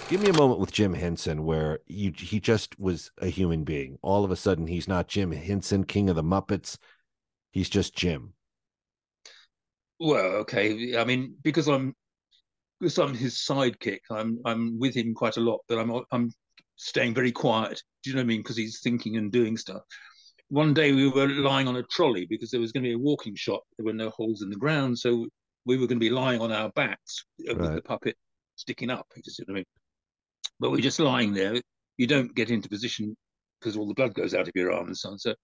Give me a moment with Jim Henson where he just was a human being. All of a sudden, he's not Jim Henson, King of the Muppets. He's just Jim. Well, okay. I mean, because I'm his sidekick, I'm with him quite a lot, but I'm staying very quiet. Do you know what I mean? Because he's thinking and doing stuff. One day we were lying on a trolley because there was going to be a walking shot. There were no holes in the ground, so we were going to be lying on our backs with the puppet sticking up. You see what I mean? But we're just lying there. You don't get into position because all the blood goes out of your arm and so on. So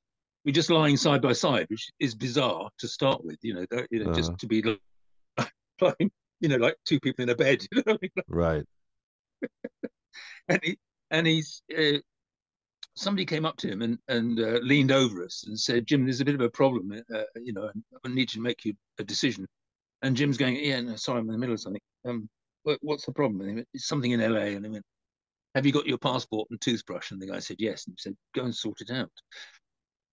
we're just lying side by side, which is bizarre to start with. Just to be lying, like two people in a bed. You know what I mean? Right. and he's somebody came up to him and leaned over us and said, "Jim, there's a bit of a problem. I need to make you a decision." And Jim's going, "Yeah, no, sorry, I'm in the middle of something. What's the problem?" And he went, "It's something in LA." And he went, "Have you got your passport and toothbrush?" And the guy said, "Yes." And he said, "Go and sort it out."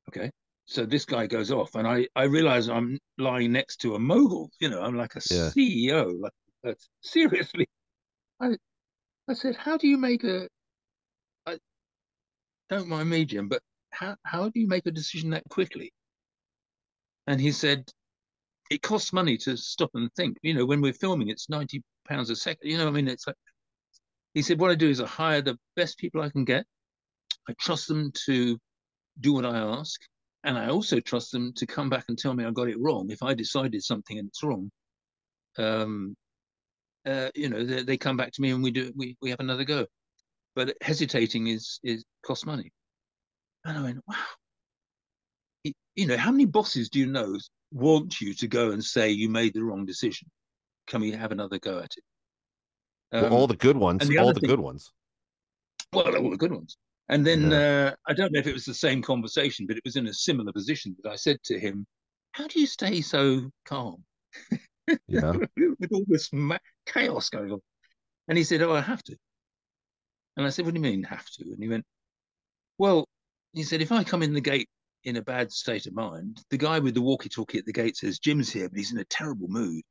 Okay. So this guy goes off, and I realize I'm lying next to a mogul. I'm like a CEO. Like, seriously. I said, "How do you make don't mind me, Jim, but how do you make a decision that quickly?" And he said, "It costs money to stop and think. When we're filming, it's £90 a second. I mean, it's like," he said, "What I do is I hire the best people I can get. I trust them to do what I ask. And I also trust them to come back and tell me I got it wrong. If I decided something and it's wrong, they come back to me and we have another go. But hesitating is costs money." And I went, wow. How many bosses do you know want you to go and say you made the wrong decision? Can we have another go at it? Well, all the good ones. All the good ones. Well, all the good ones. And then I don't know if it was the same conversation, but it was in a similar position that I said to him, "How do you stay so calm with all this chaos going on?" And he said, "Oh, I have to." And I said, "What do you mean have to?" And he went, "Well," he said, "if I come in the gate in a bad state of mind, the guy with the walkie-talkie at the gate says, 'Jim's here, but he's in a terrible mood.'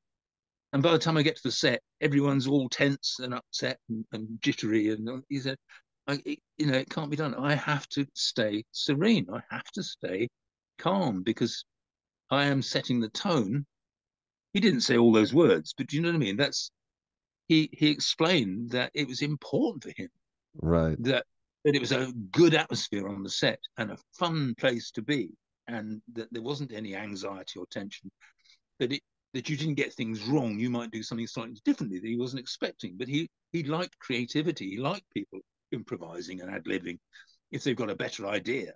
And by the time I get to the set, everyone's all tense and upset and jittery." And he said, "It can't be done. I have to stay serene. I have to stay calm because I am setting the tone." He didn't say all those words, but do you know what I mean? He explained that it was important for him, right? That it was a good atmosphere on the set and a fun place to be, and that there wasn't any anxiety or tension. That you didn't get things wrong. You might do something slightly differently that he wasn't expecting. But he liked creativity. He liked people improvising and ad-libbing if they've got a better idea.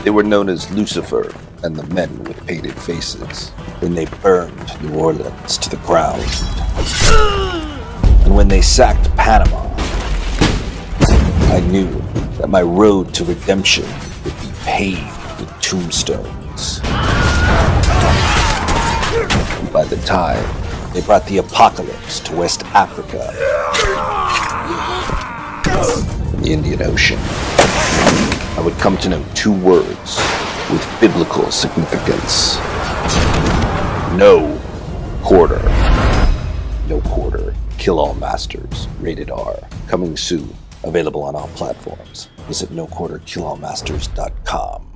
They were known as Lucifer and the Men with Painted Faces when they burned New Orleans to the ground. And when they sacked Panama, I knew that my road to redemption would be paved with tombstones. And by the time they brought the apocalypse to West Africa and the Indian Ocean, I would come to know two words with biblical significance. No quarter. No quarter. Kill All Masters. Rated R. Coming soon. Available on all platforms. Visit noquarterkillallmasters.com.